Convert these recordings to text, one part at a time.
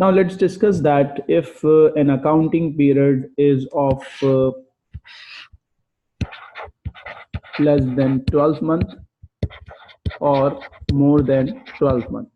Now let's discuss that if an accounting period is of less than 12 months or more than 12 months.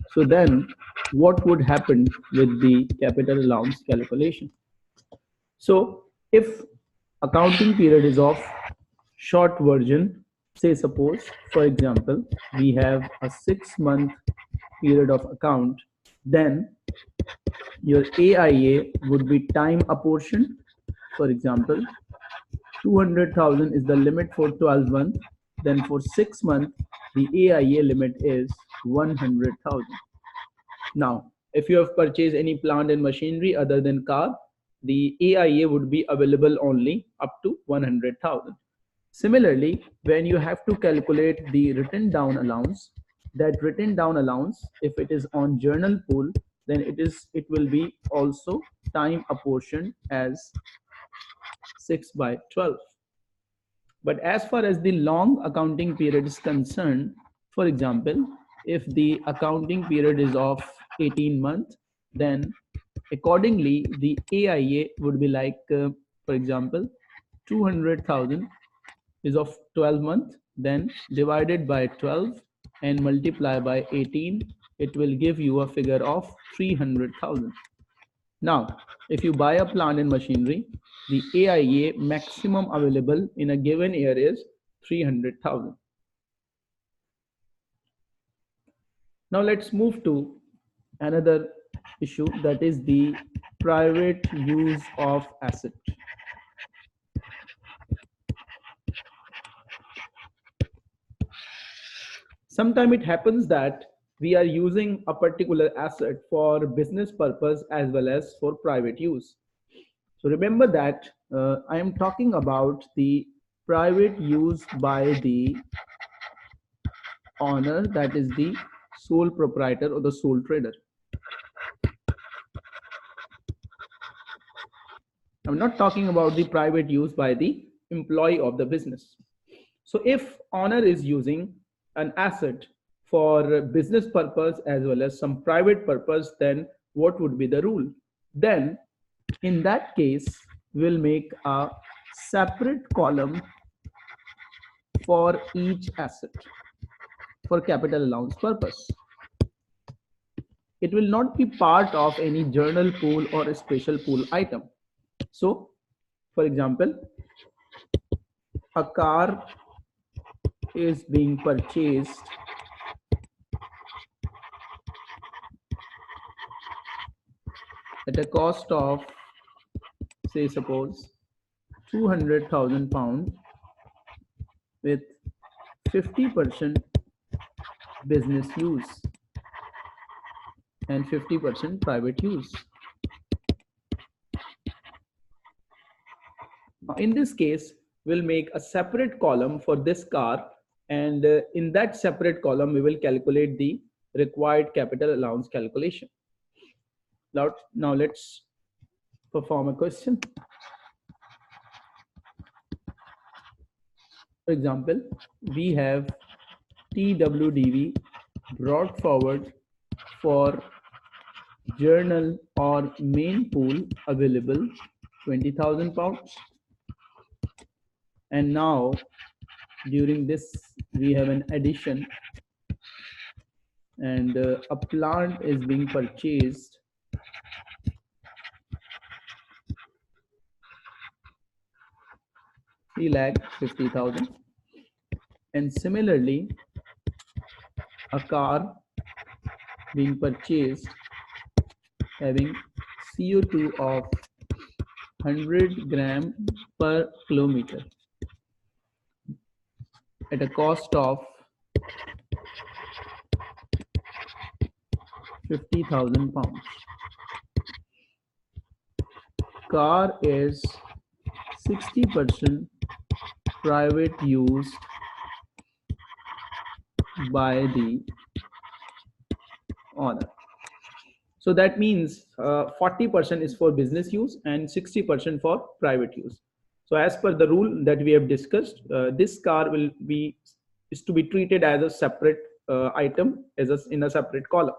So then what would happen with the capital allowance calculation? So if accounting period is of short version, say suppose, for example, we have a 6-month period of account, then your AIA would be time apportioned. For example, 200,000 is the limit for 12 months. Then for 6 months, the AIA limit is 100,000. Now, if you have purchased any plant and machinery other than car, the AIA would be available only up to 100,000. Similarly, when you have to calculate the written down allowance, that written down allowance, if it is on journal pool, then it will be also time apportioned as 6/12. But as far as the long accounting period is concerned, for example, if the accounting period is of 18 months, then accordingly the AIA would be like, for example, 200,000 is of 12 months, then divided by 12 and multiply by 18, it will give you a figure of 300,000. Now, if you buy a plant and machinery, the AIA maximum available in a given year is 300,000. Now let's move to another issue, that is the private use of asset. Sometimes it happens that we are using a particular asset for business purpose as well as for private use. So remember that I am talking about the private use by the owner, that is the sole proprietor or the sole trader. I'm not talking about the private use by the employee of the business. So if owner is using an asset for business purpose as well as some private purpose, then what would be the rule? Then in that case, we'll make a separate column for each asset for capital allowance purpose. It will not be part of any journal pool or a special pool item. So, for example, a car is being purchased at a cost of, say suppose, 200,000 pounds with 50% business use and 50% private use. In this case, we'll make a separate column for this car, and in that separate column we will calculate the required capital allowance calculation. Now let's perform a question. For example, we have TWDV brought forward for journal or main pool available 20,000 pounds. And now during this we have an addition, and a plant is being purchased £350,000, and similarly a car being purchased having CO2 of 100 gram per kilometer at a cost of 50,000 pounds. Car is 60% private use by the owner. So that means 40% is for business use and 60% for private use. So as per the rule that we have discussed, this car is to be treated as a separate item in a separate column.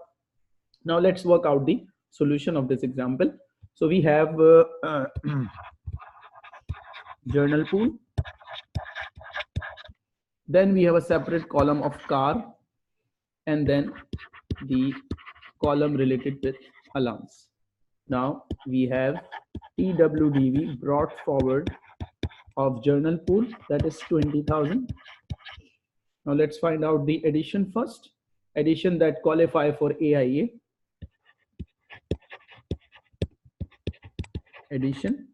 Now let's work out the solution of this example. So we have journal pool. Then we have a separate column of car, and then the column related with allowance. Now we have TWDV brought forward of journal pool, that is 20,000. Now let's find out the addition first. Addition that qualify for AIA. Addition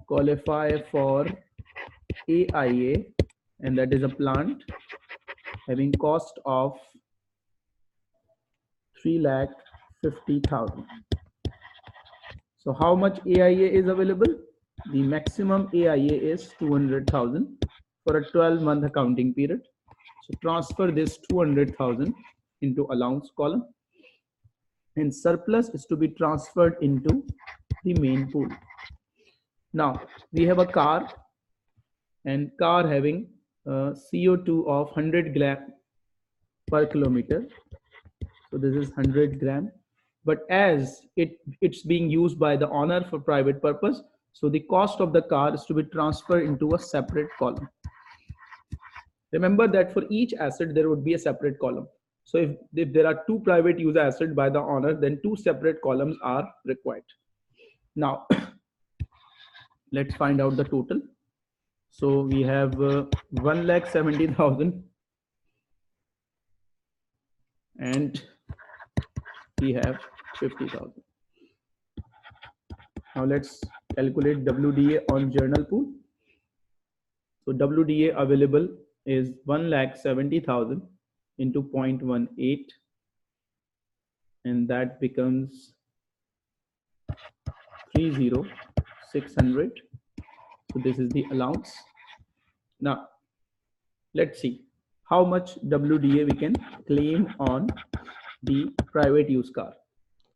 qualify for AIA, and that is a plant having cost of 3,50,000. So how much AIA is available? The maximum AIA is 200,000 for a 12-month accounting period. So transfer this 200,000 into allowance column, and surplus is to be transferred into the main pool. Now we have a car, and car having CO2 of 100 gram per kilometer. So this is 100 gram, but as it's being used by the owner for private purpose, so the cost of the car is to be transferred into a separate column. Remember that for each asset there would be a separate column. So if there are two private use assets by the owner, then two separate columns are required. Now let's find out the total. So we have 1,70,000 and we have 50,000. Now let's calculate WDA on journal pool. So WDA available is 1,70,000 into 0.18, and that becomes 30,600. So this is the allowance. Now let's see how much WDA we can claim on the private use car.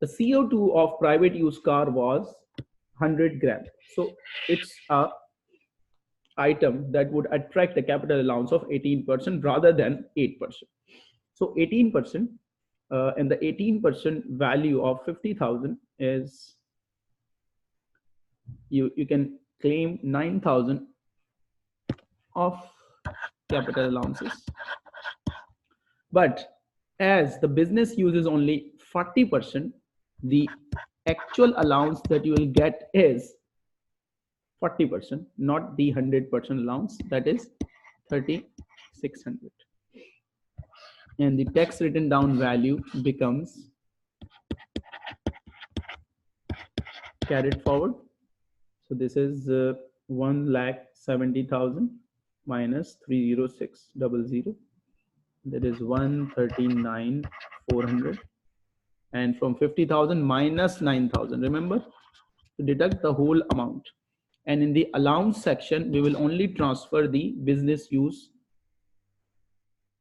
The CO2 of private use car was 100 grams. So it's a item that would attract a capital allowance of 18% rather than 8%. So 18%, and the 18% value of 50,000 is you can claim 9,000 of capital allowances. But as the business uses only 40%, the actual allowance that you will get is 40%, not the 100% allowance, that is 3,600. And the tax written down value becomes carried forward. So this is 1,70,000 minus 30600, that is 139,400, and from 50,000 minus 9,000. Remember to deduct the whole amount, and in the allowance section we will only transfer the business use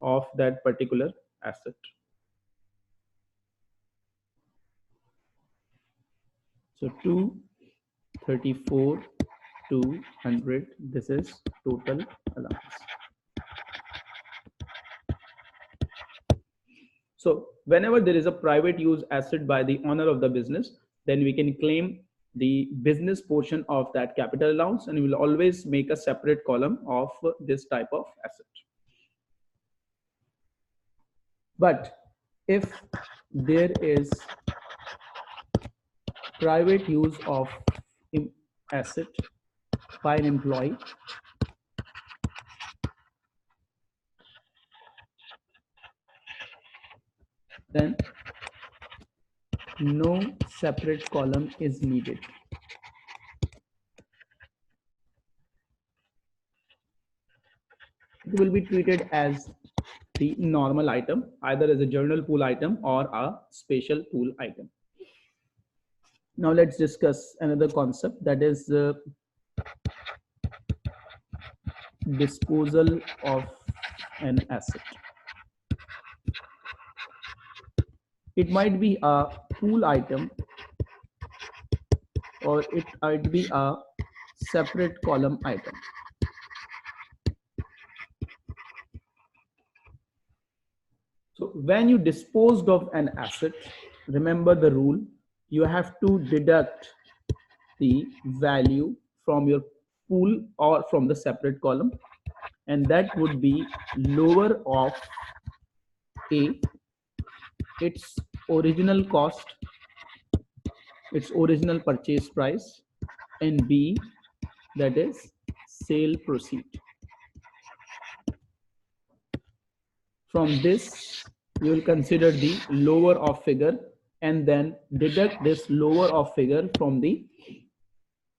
of that particular asset. So 234,200, this is total allowance. So whenever there is a private use asset by the owner of the business, then we can claim the business portion of that capital allowance, and we will always make a separate column of this type of asset. But if there is private use of asset by an employee, then no separate column is needed. It will be treated as the normal item, either as a journal pool item or a special pool item. Now let's discuss another concept, that is disposal of an asset. It might be a pool item or it might be a separate column item. So when you disposed of an asset, remember the rule, you have to deduct the value from your pool or from the separate column, and that would be lower of A, its original cost, its original purchase price, and B, that is sale proceed. From this, you will consider the lower of figure and then deduct this lower of figure from the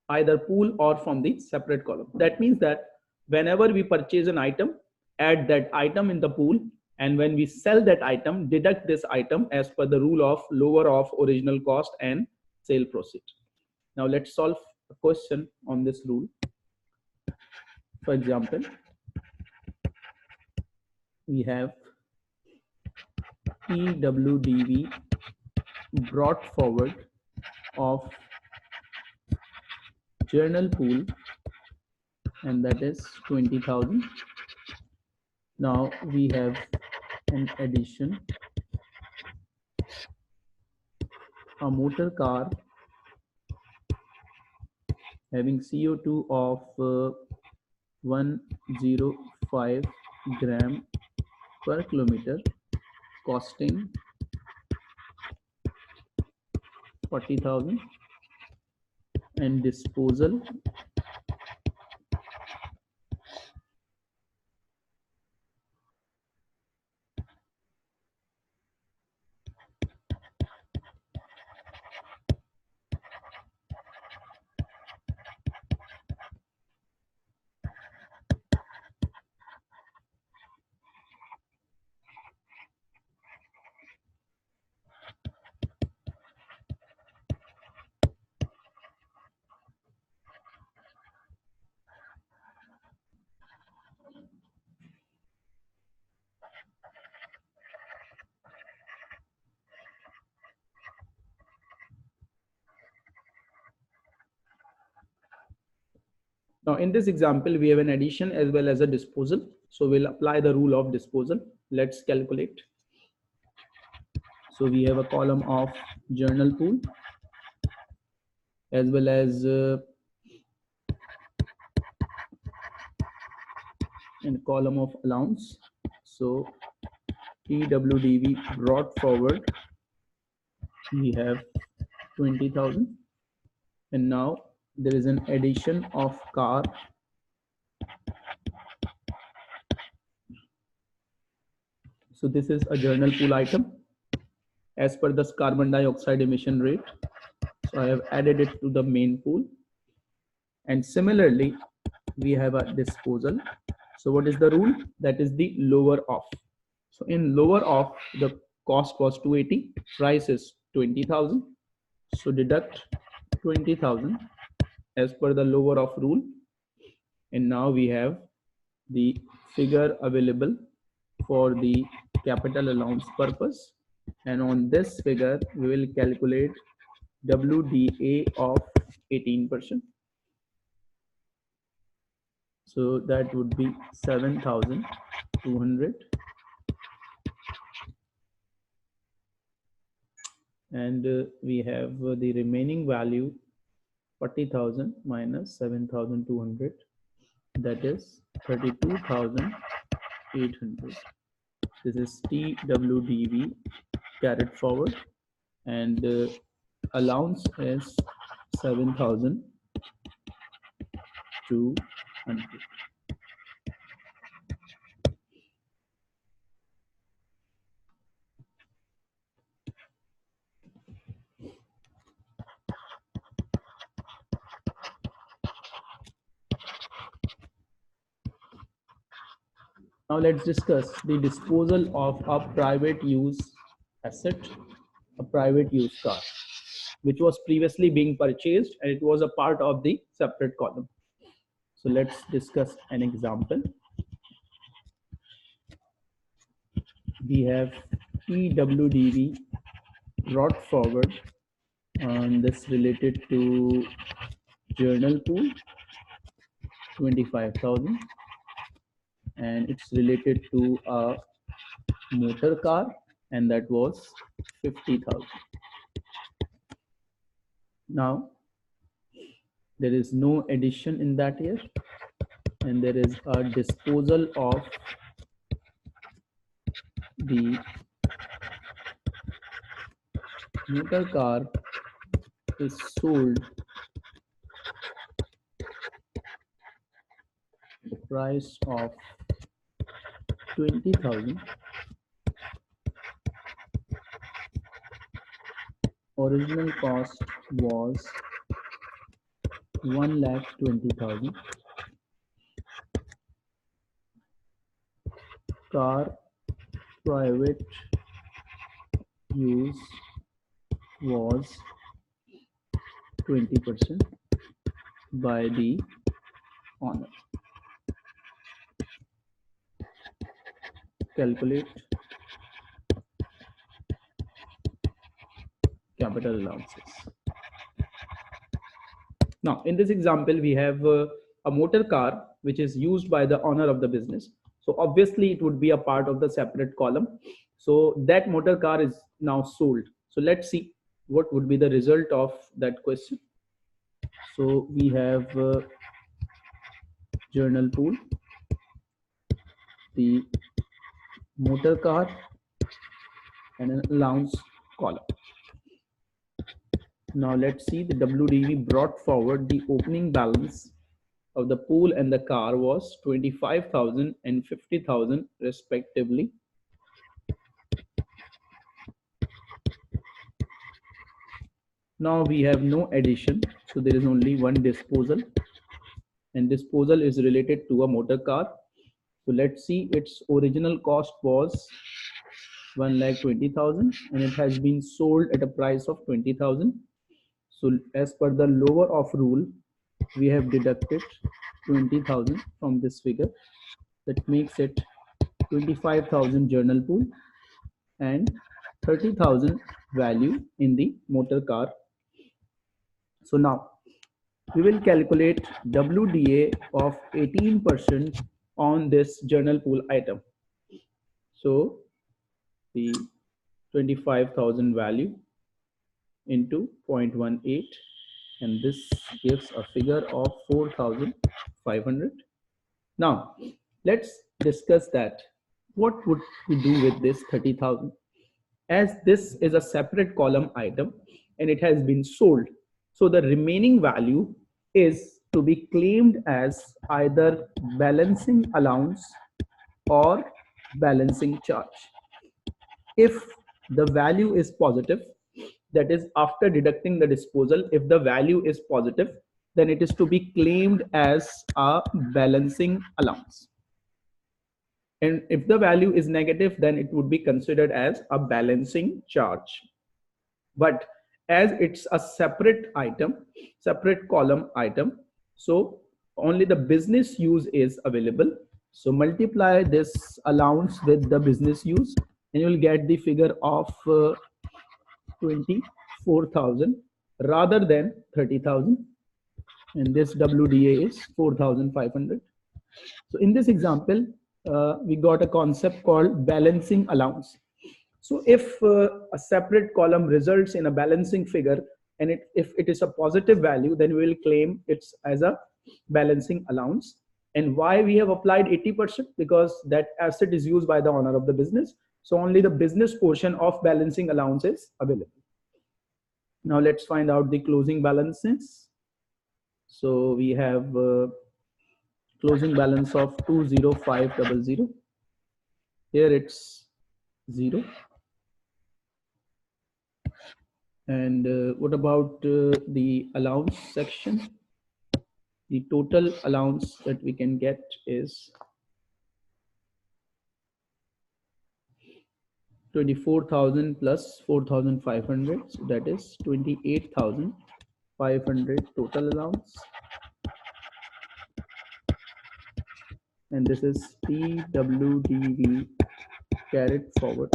either pool or from the separate column. That means that whenever we purchase an item, add that item in the pool, and when we sell that item, deduct this item as per the rule of lower of original cost and sale proceed. Now let's solve a question on this rule. For example, we have EWDV brought forward of journal pool, and that is 20,000. Now we have an addition, a motor car having CO2 of 105 gram per kilometer, costing 40,000, and disposal Now in this example, we have an addition as well as a disposal. So we'll apply the rule of disposal. Let's calculate. So we have a column of journal pool as well as a column of allowance. So EWDV brought forward, we have 20,000, and now there is an addition of car. So this is a journal pool item as per the carbon dioxide emission rate. So I have added it to the main pool. And similarly, we have a disposal. So what is the rule? That is the lower of. So in lower of, the cost was 280, price is 20,000. So deduct 20,000 as per the lower of rule. And now we have the figure available for the capital allowance purpose. And on this figure, we will calculate WDA of 18%. So that would be 7,200. And we have the remaining value 40,000 minus 7,200, that is 32,800. This is TWDV carried forward, and allowance is 7,200. Now let's discuss the disposal of a private use asset, a private use car, which was previously being purchased and it was a part of the separate column. So let's discuss an example. We have EWDV brought forward, and this related to journal pool 25,000, and it's related to a motor car, and that was 50,000. Now there is no addition in that year, and there is a disposal of the motor car is sold at the price of 20,000. Original cost was 1,20,000. Car private use was 20% by the owner. Calculate capital allowances. Now, in this example, we have a motor car which is used by the owner of the business. So obviously, it would be a part of the separate column. So that motor car is now sold. So let's see what would be the result of that question. So we have journal pool, the motor car, and an allowance column. Now let's see, the WDV brought forward the opening balance of the pool and the car was 25,000 and 50,000 respectively. Now we have no addition, so there is only one disposal, and disposal is related to a motor car. So let's see, its original cost was 1,20,000 and it has been sold at a price of 20,000. So as per the lower of rule, we have deducted 20,000 from this figure. That makes it 25,000 journal pool and 30,000 value in the motor car. So now we will calculate WDA of 18% on this journal pool item. So the 25,000 value into 0.18, and this gives a figure of 4,500. Now let's discuss that. What would we do with this 30,000? As this is a separate column item and it has been sold, so the remaining value is to be claimed as either balancing allowance or balancing charge. If the value is positive, that is after deducting the disposal, if the value is positive, then it is to be claimed as a balancing allowance. And if the value is negative, then it would be considered as a balancing charge. But as it's a separate item, separate column item, so only the business use is available. So multiply this allowance with the business use and you will get the figure of 24,000 rather than 30,000, and this WDA is 4,500. So in this example, we got a concept called balancing allowance. So if a separate column results in a balancing figure and if it is a positive value, then we will claim it's as a balancing allowance. And why we have applied 80%? Because that asset is used by the owner of the business. So only the business portion of balancing allowance is available. Now let's find out the closing balances. So we have closing balance of 20500. Here it's 0. And what about the allowance section? The total allowance that we can get is 24,000 plus 4,500, so that is 28,500 total allowance. And this is TWDV carried forward.